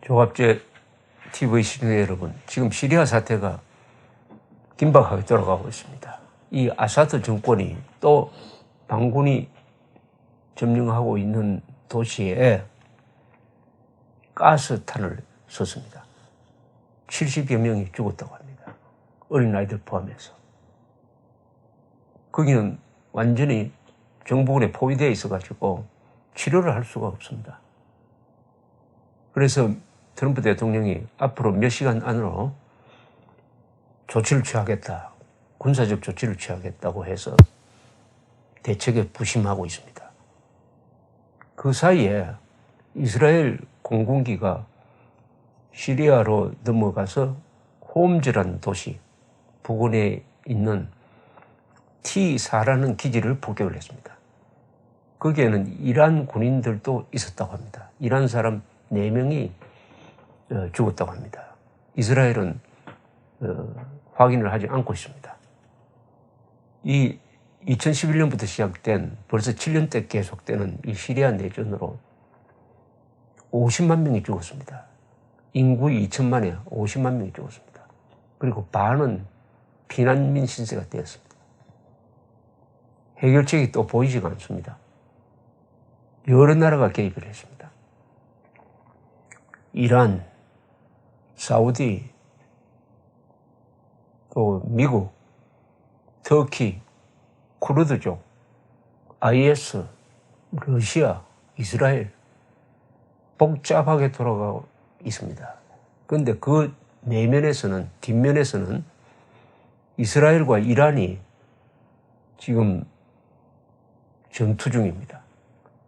조갑제 TV 시청자 여러분, 지금 시리아 사태가 긴박하게 돌아가고 있습니다. 이 아사드 정권이 또 반군이 점령하고 있는 도시에 가스탄을 썼습니다. 70여 명이 죽었다고 합니다. 어린아이들 포함해서. 거기는 완전히 정부군에 포위되어 있어가지고 치료를 할 수가 없습니다. 그래서 트럼프 대통령이 앞으로 몇 시간 안으로 조치를 취하겠다, 군사적 조치를 취하겠다고 해서 대책에 부심하고 있습니다. 그 사이에 이스라엘 공군기가 시리아로 넘어가서 홈즈라는 도시 부근에 있는 T4라는 기지를 폭격을 했습니다. 거기에는 이란 군인들도 있었다고 합니다. 이란 사람 4명이 죽었다고 합니다. 이스라엘은 확인을 하지 않고 있습니다. 이 2011년부터 시작된 벌써 7년째 계속되는 이 시리아 내전으로 50만 명이 죽었습니다. 인구 2천만에 50만 명이 죽었습니다. 그리고 반은 피난민 신세가 되었습니다. 해결책이 또 보이지가 않습니다. 여러 나라가 개입을 했습니다. 이란, 사우디, 또 미국, 터키, 쿠르드족, IS, 러시아, 이스라엘 복잡하게 돌아가고 있습니다. 그런데 그 내면에서는, 뒷면에서는 이스라엘과 이란이 지금 전투 중입니다.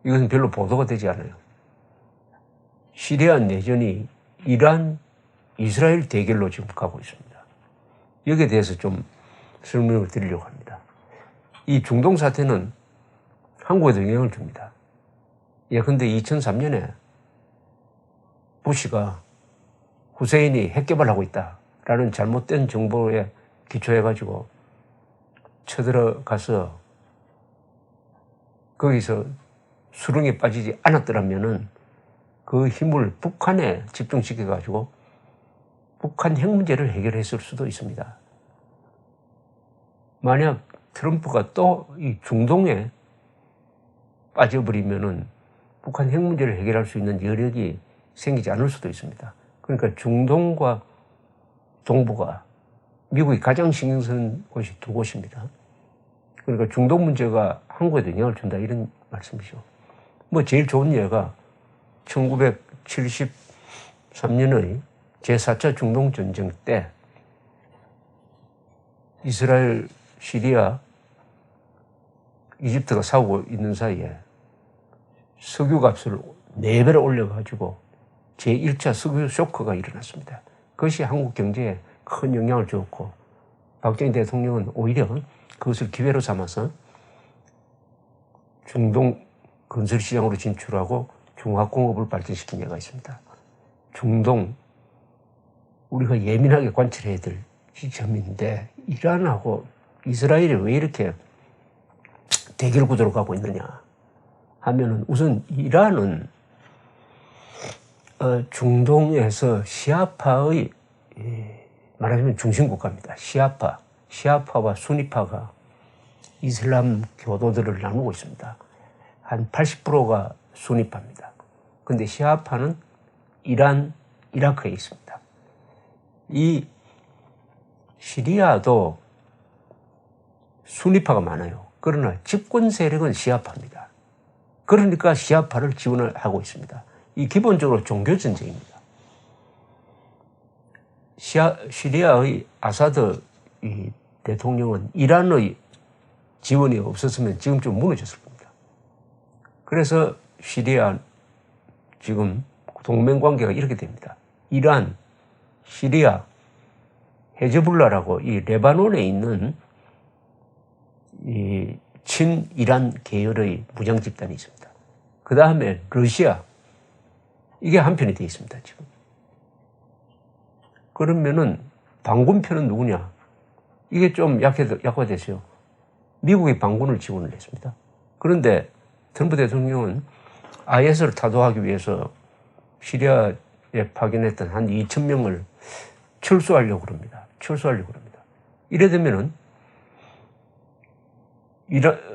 이것은 별로 보도가 되지 않아요. 시리아 내전이 이란, 이스라엘 대결로 지금 가고 있습니다. 여기에 대해서 좀 설명을 드리려고 합니다. 이 중동 사태는 한국에도 영향을 줍니다. 예컨대 2003년에 부시가 후세인이 핵 개발하고 있다라는 잘못된 정보에 기초해가지고 쳐들어가서 거기서 수렁에 빠지지 않았더라면은 그 힘을 북한에 집중시켜가지고 북한 핵 문제를 해결했을 수도 있습니다. 만약 트럼프가 또 이 중동에 빠져버리면은 북한 핵 문제를 해결할 수 있는 여력이 생기지 않을 수도 있습니다. 그러니까 중동과 동북아, 미국이 가장 신경 쓰는 곳이 두 곳입니다. 그러니까 중동 문제가 한국에도 영향을 준다 이런 말씀이죠. 뭐 제일 좋은 예가 1973년의 제4차 중동전쟁 때 이스라엘, 시리아, 이집트가 싸우고 있는 사이에 석유 값을 4배로 올려가지고 제1차 석유 쇼크가 일어났습니다. 그것이 한국 경제에 큰 영향을 주었고 박정희 대통령은 오히려 그것을 기회로 삼아서 중동 건설시장으로 진출하고 중화공업을 발전시킨 예가 있습니다. 중동, 우리가 예민하게 관찰해야 될 지점인데 이란하고 이스라엘이 왜 이렇게 대결 구도로 가고 있느냐 하면은 우선 이란은 중동에서 시아파의 말하자면 중심국가입니다. 시아파와 수니파가 이슬람 교도들을 나누고 있습니다. 한 80%가 수니파입니다. 근데 시아파는 이란, 이라크에 있습니다. 이 시리아도 수니파가 많아요. 그러나 집권 세력은 시아파입니다. 그러니까 시아파를 지원을 하고 있습니다. 이 기본적으로 종교전쟁입니다. 시리아의 아사드 이 대통령은 이란의 지원이 없었으면 지금쯤 무너졌을 겁니다. 그래서 시리아 지금 동맹관계가 이렇게 됩니다. 이란, 시리아, 헤즈볼라라고 이 레바논에 있는 이 친이란 계열의 무장 집단이 있습니다. 그 다음에 러시아, 이게 한편이 되어 있습니다, 지금. 그러면은 반군편은 누구냐? 이게 좀 약화됐어요. 미국이 반군을 지원을 했습니다. 그런데 트럼프 대통령은 IS를 타도하기 위해서 시리아 파견했던 한 2,000명을 철수하려고 그럽니다. 철수하려고 그럽니다. 이래 되면은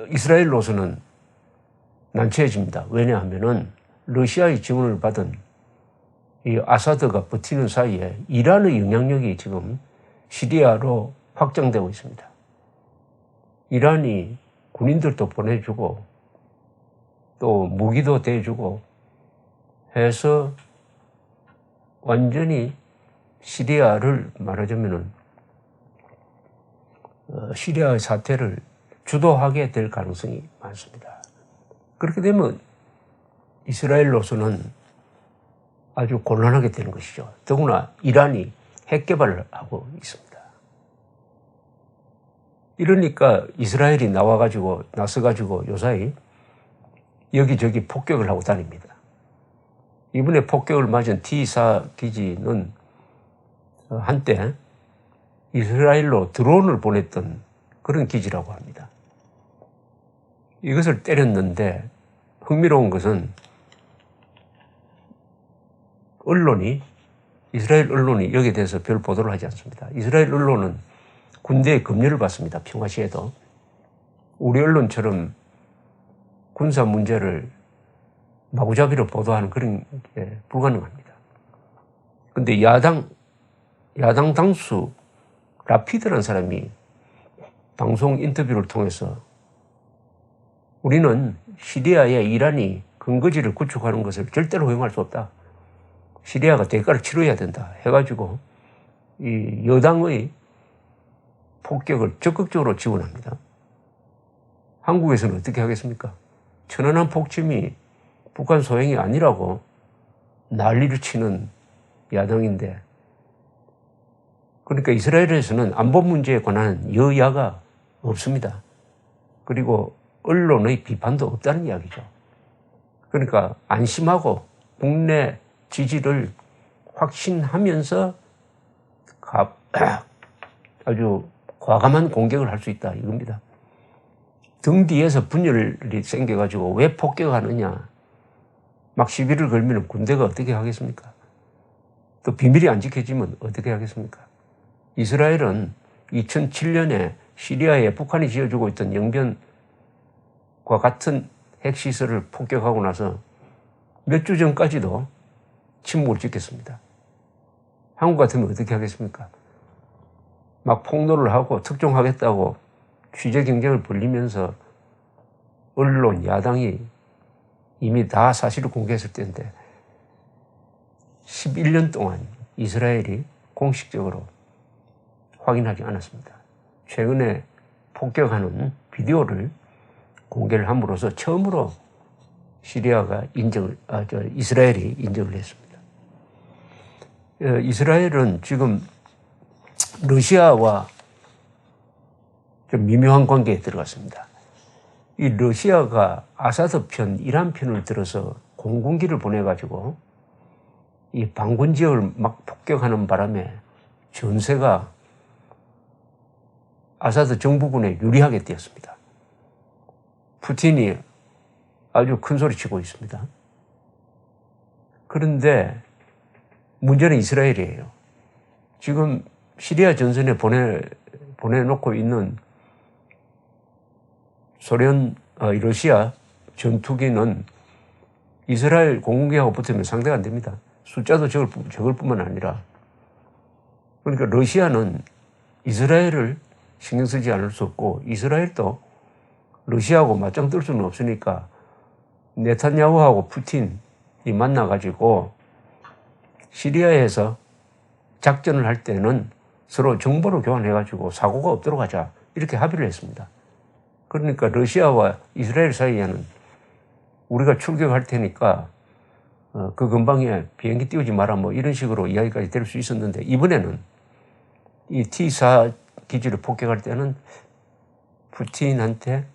이스라엘로서는 난처해집니다. 왜냐하면은 러시아의 지원을 받은 이 아사드가 버티는 사이에 이란의 영향력이 지금 시리아로 확장되고 있습니다. 이란이 군인들도 보내주고 또 무기도 대주고 해서 완전히 시리아를 말하자면은 시리아의 사태를 주도하게 될 가능성이 많습니다. 그렇게 되면 이스라엘로서는 아주 곤란하게 되는 것이죠. 더구나 이란이 핵 개발을 하고 있습니다. 이러니까 이스라엘이 나서가지고 요사이 여기저기 폭격을 하고 다닙니다. 이번에 폭격을 맞은 T4 기지는 한때 이스라엘로 드론을 보냈던 그런 기지라고 합니다. 이것을 때렸는데 흥미로운 것은 이스라엘 언론이 여기에 대해서 별 보도를 하지 않습니다. 이스라엘 언론은 군대의 검열을 받습니다. 평화시에도. 우리 언론처럼 군사 문제를 마구잡이로 보도하는 그런 게 불가능합니다. 그런데 야당 당수 라피드라는 사람이 방송 인터뷰를 통해서 우리는 시리아에 이란이 근거지를 구축하는 것을 절대로 허용할 수 없다. 시리아가 대가를 치러야 된다 해가지고 이 여당의 폭격을 적극적으로 지원합니다. 한국에서는 어떻게 하겠습니까? 천안함 폭침이 북한 소행이 아니라고 난리를 치는 야당인데, 그러니까 이스라엘에서는 안보 문제에 관한 여야가 없습니다. 그리고 언론의 비판도 없다는 이야기죠. 그러니까 안심하고 국내 지지를 확신하면서 아주 과감한 공격을 할 수 있다 이겁니다. 등 뒤에서 분열이 생겨가지고 왜 폭격하느냐, 막 시비를 걸면 군대가 어떻게 하겠습니까? 또 비밀이 안 지켜지면 어떻게 하겠습니까? 이스라엘은 2007년에 시리아에 북한이 지어주고 있던 영변과 같은 핵시설을 폭격하고 나서 몇 주 전까지도 침묵을 지켰습니다. 한국 같으면 어떻게 하겠습니까? 막 폭로를 하고 특종하겠다고 취재 경쟁을 벌리면서 언론, 야당이 이미 다 사실을 공개했을 때인데 11년 동안 이스라엘이 공식적으로 확인하지 않았습니다. 최근에 폭격하는 비디오를 공개를 함으로써 처음으로 이스라엘이 인정을 했습니다. 이스라엘은 지금 러시아와 좀 미묘한 관계에 들어갔습니다. 이 러시아가 아사드 편, 이란 편을 들어서 공군기를 보내가지고 이 반군 지역을 막 폭격하는 바람에 전세가 아사드 정부군에 유리하게 되었습니다. 푸틴이 아주 큰 소리 치고 있습니다. 그런데 문제는 이스라엘이에요. 지금 시리아 전선에 보내놓고 있는 러시아 전투기는 이스라엘 공군기하고 붙으면 상대가 안 됩니다. 숫자도 적을 뿐만 아니라. 그러니까 러시아는 이스라엘을 신경 쓰지 않을 수 없고, 이스라엘도 러시아하고 맞짱 뜰 수는 없으니까 네타냐후하고 푸틴이 만나가지고 시리아에서 작전을 할 때는 서로 정보를 교환해가지고 사고가 없도록 하자, 이렇게 합의를 했습니다. 그러니까 러시아와 이스라엘 사이에는 우리가 출격할 테니까 그 근방에 비행기 띄우지 마라, 뭐 이런 식으로 이야기까지 될 수 있었는데, 이번에는 이 T4 기지를 폭격할 때는 푸틴한테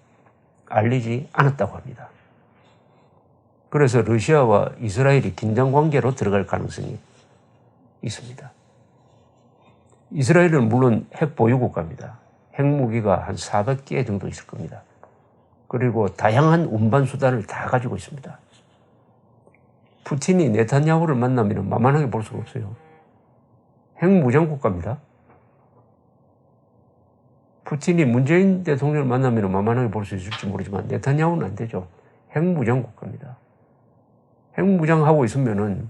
알리지 않았다고 합니다. 그래서 러시아와 이스라엘이 긴장 관계로 들어갈 가능성이 있습니다. 이스라엘은 물론 핵 보유 국가입니다. 핵무기가 한 400개 정도 있을 겁니다. 그리고 다양한 운반 수단을 다 가지고 있습니다. 푸틴이 네타냐후를 만나면 만만하게 볼 수가 없어요. 핵무장국가입니다. 푸틴이 문재인 대통령을 만나면 만만하게 볼 수 있을지 모르지만 네타냐후는 안 되죠. 핵무장국가입니다. 핵무장하고 있으면은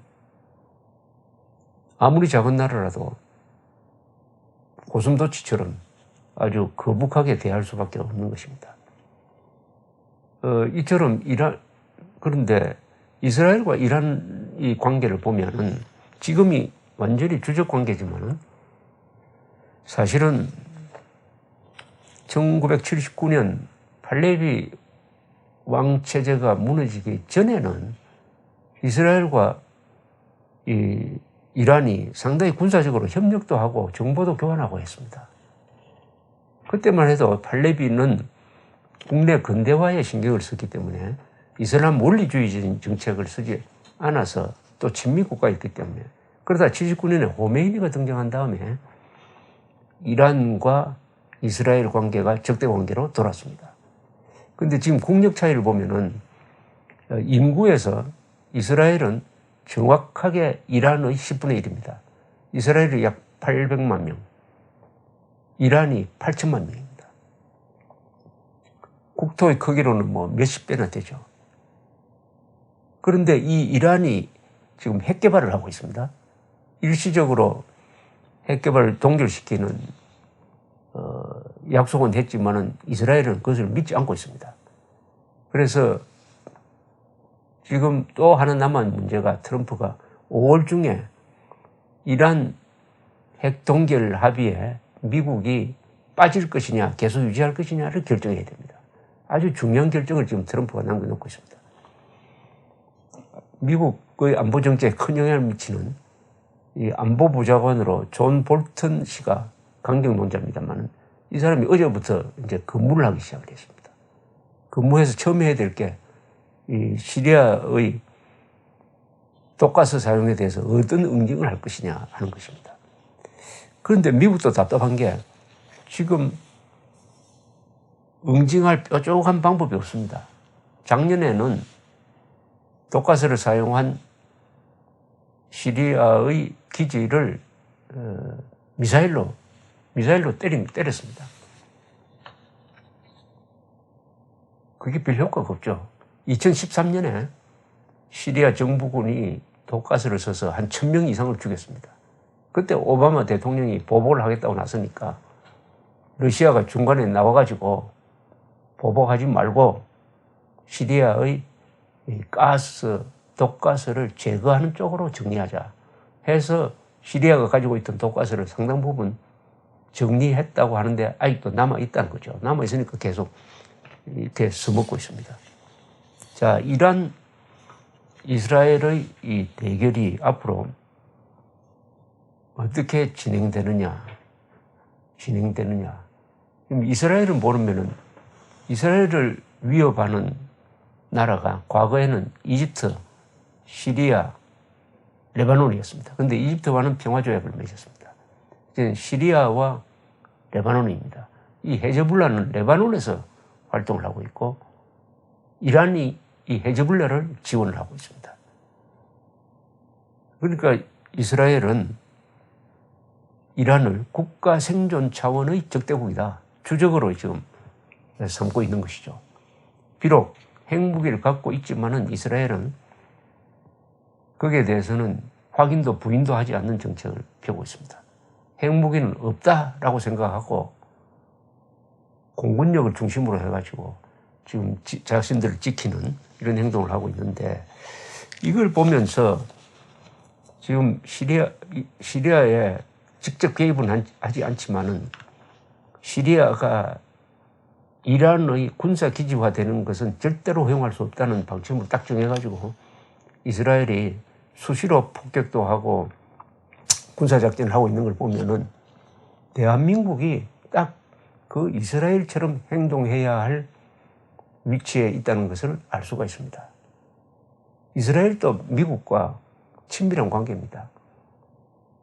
아무리 작은 나라라도 고슴도치처럼 아주 거북하게 대할 수밖에 없는 것입니다. 이처럼 그런데 이스라엘과 이란 이 관계를 보면은 지금이 완전히 주적 관계지만은 사실은 1979년 팔레비 왕 체제가 무너지기 전에는 이스라엘과 이란이 상당히 군사적으로 협력도 하고 정보도 교환하고 했습니다. 그때만 해도 팔레비는 국내 근대화에 신경을 썼기 때문에 이슬람 원리주의적인 정책을 쓰지 않아서 또 친미국가였기 때문에 그러다 79년에 호메이니가 등장한 다음에 이란과 이스라엘 관계가 적대 관계로 돌았습니다. 그런데 지금 국력 차이를 보면은 인구에서 이스라엘은 정확하게 이란의 10분의 1입니다. 이스라엘이 약 800만 명, 이란이 8천만 명입니다. 국토의 크기로는 뭐 몇십 배나 되죠. 그런데 이 이란이 지금 핵 개발을 하고 있습니다. 일시적으로 핵 개발을 동결시키는 약속은 했지만은 이스라엘은 그것을 믿지 않고 있습니다. 그래서 지금 또 하나 남은 문제가 트럼프가 5월 중에 이란 핵 동결 합의에 미국이 빠질 것이냐 계속 유지할 것이냐를 결정해야 됩니다. 아주 중요한 결정을 지금 트럼프가 남겨놓고 있습니다. 미국의 안보 정책에 큰 영향을 미치는 이 안보보좌관으로 존 볼턴 씨가 강경론자입니다만 이 사람이 어제부터 이제 근무를 하기 시작을 했습니다. 근무해서 처음 해야 될 게 이 시리아의 독가스 사용에 대해서 어떤 응징을 할 것이냐 하는 것입니다. 그런데 미국도 답답한 게 지금 응징할 뾰족한 방법이 없습니다. 작년에는 독가스를 사용한 시리아의 기지를 미사일로 때렸습니다. 그게 별 효과가 없죠. 2013년에 시리아 정부군이 독가스를 써서 한 1000명 이상을 죽였습니다. 그때 오바마 대통령이 보복을 하겠다고 나서니까 러시아가 중간에 나와가지고 보복하지 말고 시리아의 독가스를 제거하는 쪽으로 정리하자 해서 시리아가 가지고 있던 독가스를 상당 부분 정리했다고 하는데 아직도 남아있다는 거죠. 남아있으니까 계속 이렇게 써먹고 있습니다. 자, 이란, 이스라엘의 이 대결이 앞으로 어떻게 진행되느냐. 이스라엘은 모르면은 이스라엘을 위협하는 나라가 과거에는 이집트, 시리아, 레바논이었습니다. 그런데 이집트와는 평화조약을 맺었습니다. 이제 시리아와 레바논입니다. 이 헤즈볼라는 레바논에서 활동을 하고 있고 이란이 이 헤즈볼라를 지원을 하고 있습니다. 그러니까 이스라엘은 이란을 국가 생존 차원의 적대국이다. 주적으로 지금 삼고 있는 것이죠. 비록 핵무기를 갖고 있지만은 이스라엘은 거기에 대해서는 확인도 부인도 하지 않는 정책을 펴고 있습니다. 핵무기는 없다라고 생각하고 공군력을 중심으로 해가지고 지금 자신들을 지키는 이런 행동을 하고 있는데 이걸 보면서 지금 시리아에 직접 개입은 하지 않지만은 시리아가 이란의 군사기지화 되는 것은 절대로 허용할 수 없다는 방침을 딱 정해가지고 이스라엘이 수시로 폭격도 하고 군사작전을 하고 있는 걸 보면은 대한민국이 딱 그 이스라엘처럼 행동해야 할 위치에 있다는 것을 알 수가 있습니다. 이스라엘도 미국과 친밀한 관계입니다.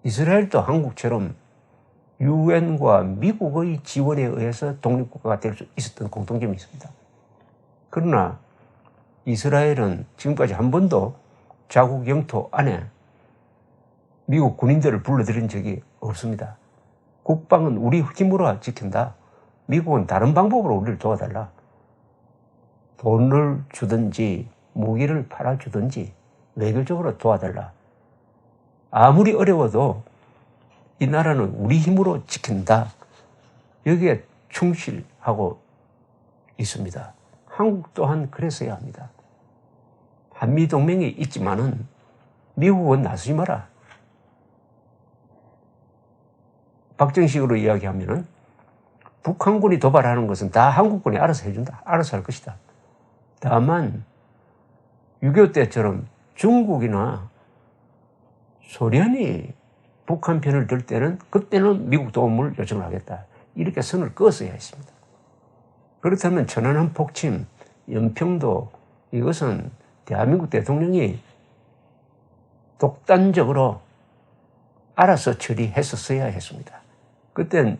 이스라엘도 한국처럼 유엔과 미국의 지원에 의해서 독립국가가 될 수 있었던 공통점이 있습니다. 그러나 이스라엘은 지금까지 한 번도 자국 영토 안에 미국 군인들을 불러들인 적이 없습니다. 국방은 우리 힘으로 지킨다. 미국은 다른 방법으로 우리를 도와달라. 돈을 주든지 무기를 팔아주든지 외교적으로 도와달라. 아무리 어려워도 이 나라는 우리 힘으로 지킨다. 여기에 충실하고 있습니다. 한국 또한 그랬어야 합니다. 한미동맹이 있지만은 미국은 나서지 마라. 박정식으로 이야기하면은 북한군이 도발하는 것은 다 한국군이 알아서 해준다. 알아서 할 것이다. 다만 6.25 때처럼 중국이나 소련이 북한 편을 들 때는 그때는 미국 도움을 요청을 하겠다. 이렇게 선을 그었어야 했습니다. 그렇다면 천안함 폭침, 연평도 이것은 대한민국 대통령이 독단적으로 알아서 처리했었어야 했습니다. 그땐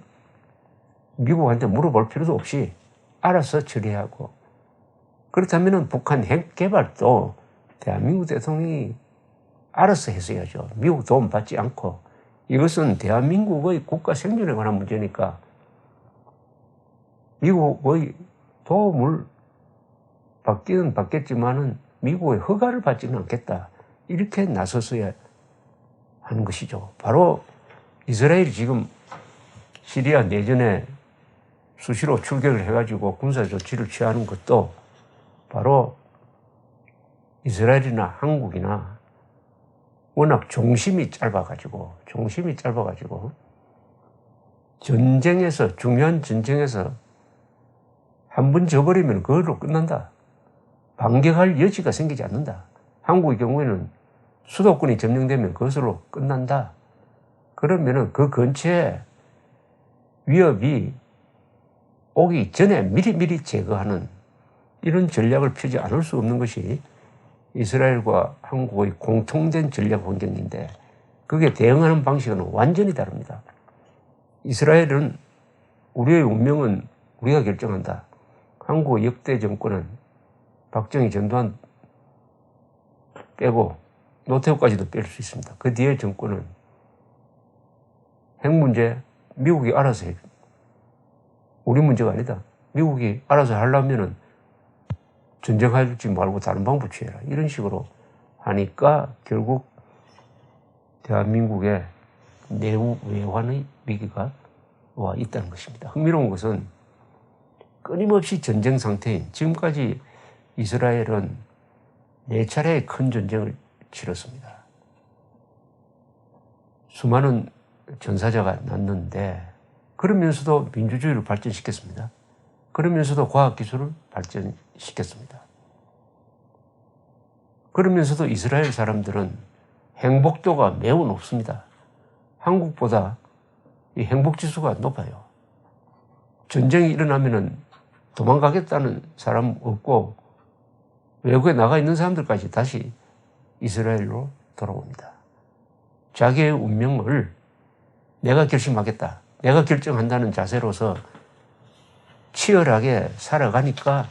미국한테 물어볼 필요도 없이 알아서 처리하고, 그렇다면 북한 핵 개발도 대한민국 대통령이 알아서 했어야죠. 미국 도움 받지 않고. 이것은 대한민국의 국가 생존에 관한 문제니까 미국의 도움을 받기는 받겠지만은 미국의 허가를 받지는 않겠다. 이렇게 나섰어야 하는 것이죠. 바로 이스라엘이 지금 시리아 내전에 수시로 출격을 해가지고 군사 조치를 취하는 것도 바로 이스라엘이나 한국이나 워낙 중심이 짧아가지고 전쟁에서, 중요한 전쟁에서 한 번 져버리면 그걸로 끝난다. 반격할 여지가 생기지 않는다. 한국의 경우에는 수도권이 점령되면 그것으로 끝난다. 그러면은 그 근처에 위협이 오기 전에 미리미리 제거하는 이런 전략을 펴지 않을 수 없는 것이 이스라엘과 한국의 공통된 전략 환경인데, 그게 대응하는 방식은 완전히 다릅니다. 이스라엘은 우리의 운명은 우리가 결정한다. 한국의 역대 정권은 박정희, 전두환 빼고 노태우까지도 뺄 수 있습니다. 그 뒤에 정권은 핵 문제 미국이 알아서 해. 우리 문제가 아니다. 미국이 알아서 하려면은 전쟁하지 말고 다른 방법 취해라. 이런 식으로 하니까 결국 대한민국에 내후 외환의 위기가 와 있다는 것입니다. 흥미로운 것은 끊임없이 전쟁 상태인, 지금까지 이스라엘은 4차례의 큰 전쟁을 치렀습니다. 수많은 전사자가 났는데, 그러면서도 민주주의를 발전시켰습니다. 그러면서도 과학기술을 발전시켰습니다. 그러면서도 이스라엘 사람들은 행복도가 매우 높습니다. 한국보다 이 행복지수가 높아요. 전쟁이 일어나면은 도망가겠다는 사람 없고, 외국에 나가 있는 사람들까지 다시 이스라엘로 돌아옵니다. 자기의 운명을 내가 결심하겠다, 내가 결정한다는 자세로서 치열하게 살아가니까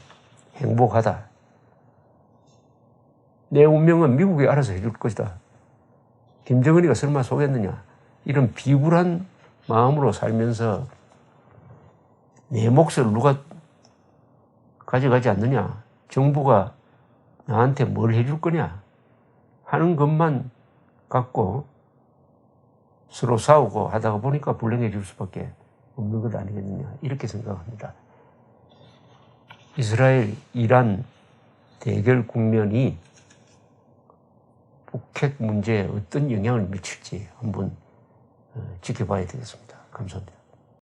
행복하다. 내 운명은 미국이 알아서 해줄 것이다. 김정은이가 설마 속였느냐. 이런 비굴한 마음으로 살면서 내 몫을 누가 가져가지 않느냐. 정부가 나한테 뭘 해줄 거냐 하는 것만 갖고 서로 싸우고 하다가 보니까 불행해질 수밖에 없는 것 아니겠느냐, 이렇게 생각합니다. 이스라엘, 이란 대결 국면이 북핵 문제에 어떤 영향을 미칠지 한번 지켜봐야 되겠습니다. 감사합니다.